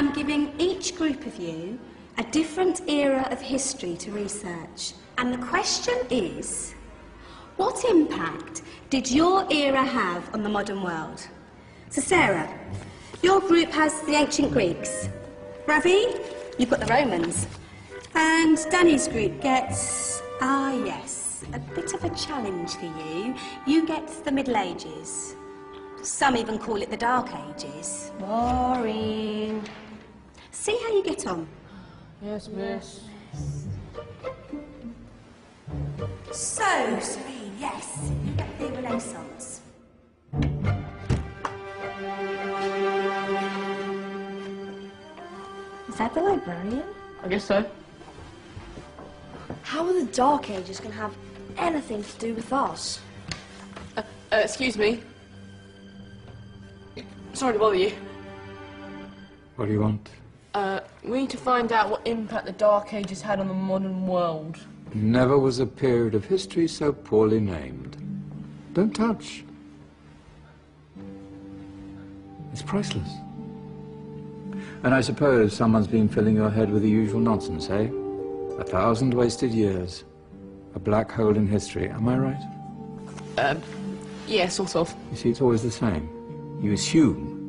I'm giving each group of you a different era of history to research. And the question is, what impact did your era have on the modern world? So Sarah, your group has the ancient Greeks. Ravi, you've got the Romans. And Danny's group gets, yes, a bit of a challenge for you. You get the Middle Ages. Some even call it the Dark Ages. Boring. See how you get on. Yes, miss. So, Serene, yes, you get the Renaissance. Is that the librarian? I guess so. How are the Dark Ages going to have anything to do with us? Excuse me. Sorry to bother you. What do you want? We need to find out what impact the Dark Ages had on the modern world. Never was a period of history so poorly named. Don't touch. It's priceless. And I suppose someone's been filling your head with the usual nonsense, eh? 1,000 wasted years. A black hole in history, am I right? Yeah, sort of. You see, it's always the same. You assume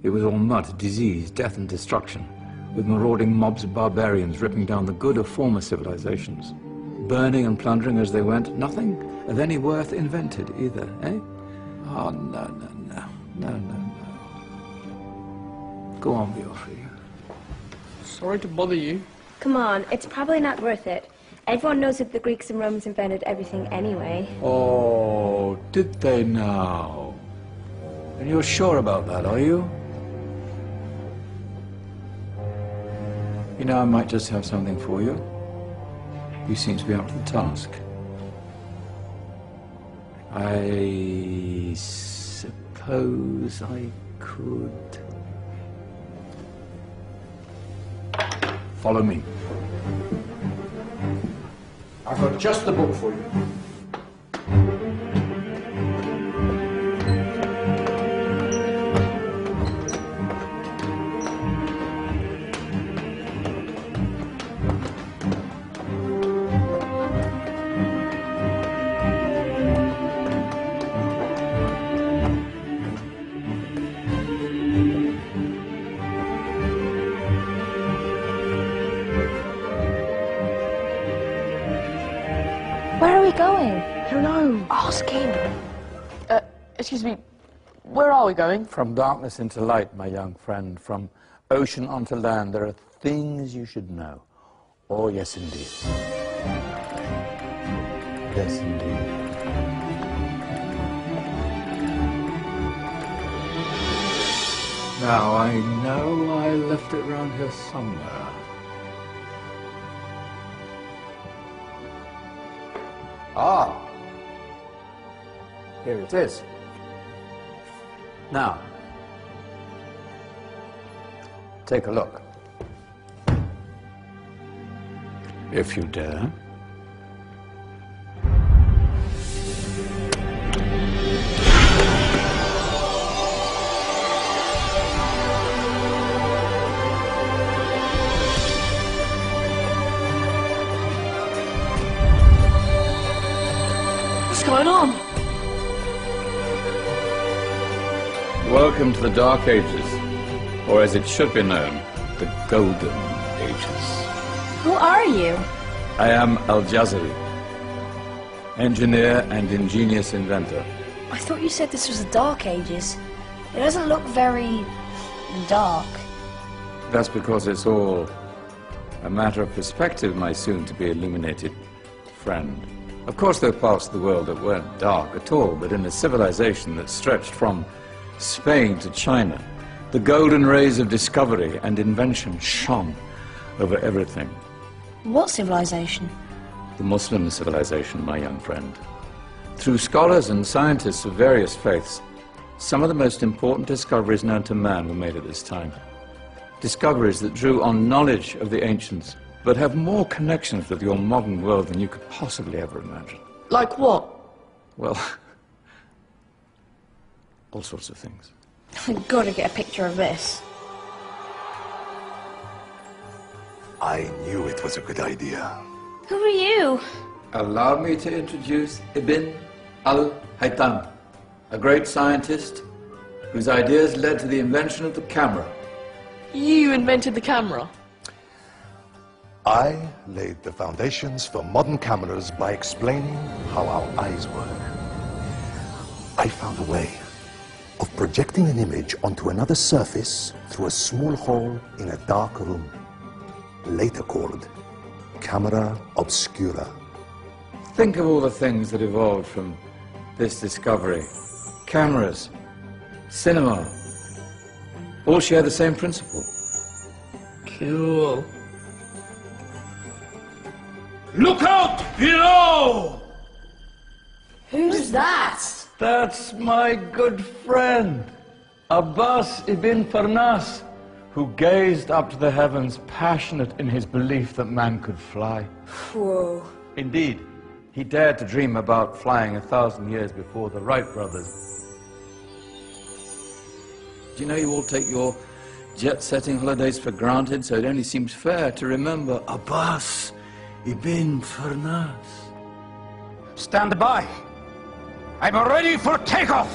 it was all mud, disease, death and destruction, with marauding mobs of barbarians ripping down the good of former civilizations, burning and plundering as they went, nothing of any worth invented either, eh? Oh, no. Go on, Beofrey. Sorry to bother you. Come on, it's probably not worth it. Everyone knows that the Greeks and Romans invented everything anyway. Oh, did they now? And you're sure about that, are you? You know, I might just have something for you. You seem to be up to the task. I suppose I could... Follow me. I've got just the book for you. Where are we going? I don't know. Ask him. Excuse me. Where are we going? From darkness into light, my young friend. From ocean onto land, there are things you should know. Oh, yes, indeed. Yes, indeed. Now, I know I left it around here somewhere. Ah, here it is. Now, take a look. If you dare. What's going on? Welcome to the Dark Ages, or as it should be known, the Golden Ages. Who are you? I am Al-Jazari, engineer and ingenious inventor. I thought you said this was the Dark Ages. It doesn't look very dark. That's because it's all a matter of perspective, my soon-to-be illuminated friend. Of course, there are parts of the world that weren't dark at all, but in a civilization that stretched from Spain to China, the golden rays of discovery and invention shone over everything. What civilization? The Muslim civilization, my young friend. Through scholars and scientists of various faiths, some of the most important discoveries known to man were made at this time. Discoveries that drew on knowledge of the ancients, but have more connections with your modern world than you could possibly ever imagine. Like what? Well, all sorts of things. I've got to get a picture of this. I knew it was a good idea. Who are you? Allow me to introduce Ibn al-Haytham, a great scientist whose ideas led to the invention of the camera. You invented the camera? I laid the foundations for modern cameras by explaining how our eyes work. I found a way of projecting an image onto another surface through a small hole in a dark room, later called camera obscura. Think of all the things that evolved from this discovery. Cameras, cinema, all share the same principle. Cool. Look out below! Who's that? That's my good friend, Abbas ibn Farnas, who gazed up to the heavens, passionate in his belief that man could fly. Whoa. Indeed, he dared to dream about flying 1,000 years before the Wright brothers. Do you know you all take your jet-setting holidays for granted, so it only seems fair to remember Abbas ibn Farnas. Stand by. I'm ready for takeoff.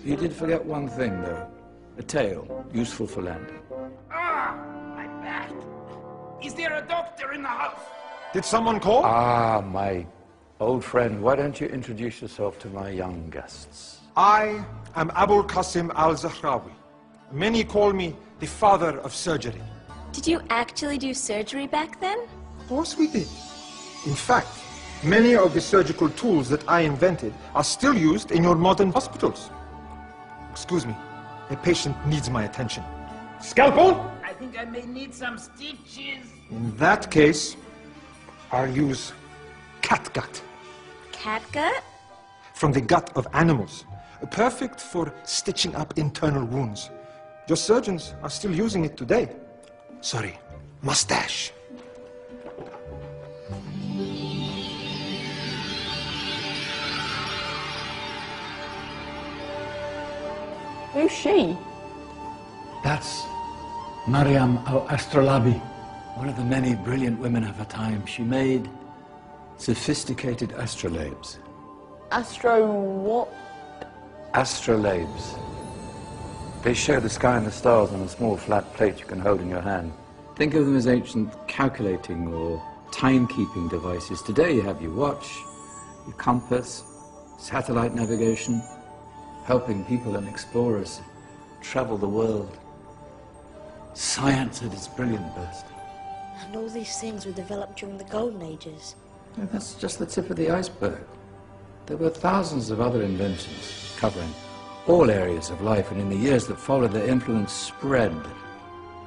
You did forget one thing, though. A tail, useful for landing. Ah, my back. Is there a doctor in the house? Did someone call? Ah, my old friend, why don't you introduce yourself to my young guests? I am Abul Qasim al-Zahrawi. Many call me the father of surgery. Did you actually do surgery back then? Of course we did. In fact, many of the surgical tools that I invented are still used in your modern hospitals. Excuse me, a patient needs my attention. Scalpel? I think I may need some stitches. In that case, I'll use catgut. Catgut? From the gut of animals. Perfect for stitching up internal wounds. Your surgeons are still using it today. Sorry, mustache. Who's she? That's Maryam al-Astrolabi, one of the many brilliant women of her time. She made sophisticated astrolabes. Astro what? Astrolabes. They show the sky and the stars on a small flat plate you can hold in your hand. Think of them as ancient calculating or timekeeping devices. Today you have your watch, your compass, satellite navigation, helping people and explorers travel the world. Science at its brilliant best. And all these things were developed during the Golden Ages. And that's just the tip of the iceberg. There were thousands of other inventions covering all areas of life, and in the years that followed, their influence spread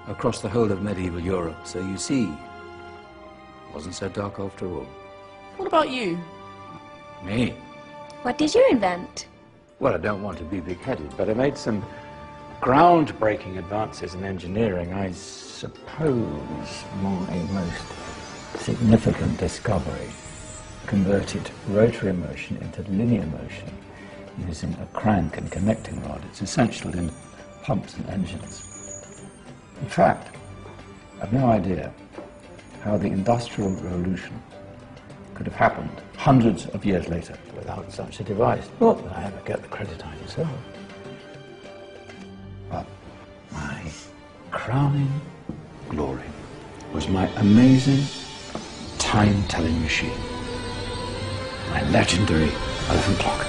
across the whole of medieval Europe. So you see, it wasn't so dark after all. What about you? Me? What did you invent? Well, I don't want to be big-headed, but I made some groundbreaking advances in engineering. I suppose my most significant discovery converted rotary motion into linear motion using a crank and connecting rod. It's essential in pumps and engines. In fact, I've no idea how the Industrial Revolution could have happened hundreds of years later without such a device. Not that I ever get the credit I deserve. But my crowning glory was my amazing time-telling machine. My legendary elephant clock.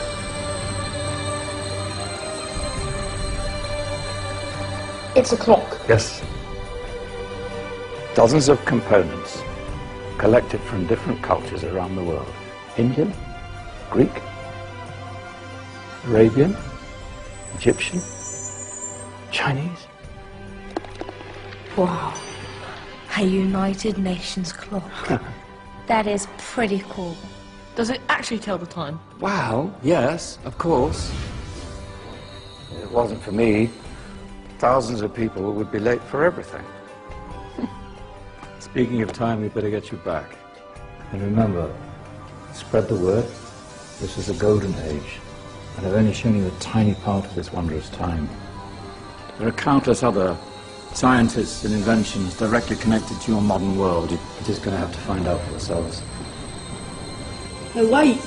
It's a clock. Yes. Dozens of components collected from different cultures around the world. Indian, Greek, Arabian, Egyptian, Chinese. Wow. A United Nations clock. That is pretty cool. Does it actually tell the time? Well, yes, of course. If it wasn't for me, thousands of people would be late for everything. Speaking of time, we better get you back. And remember, Spread the word. This is a golden age, and I've only shown you a tiny part of this wondrous time. There are countless other scientists and inventions directly connected to your modern world. You're just going to have to find out for yourselves. No, wait!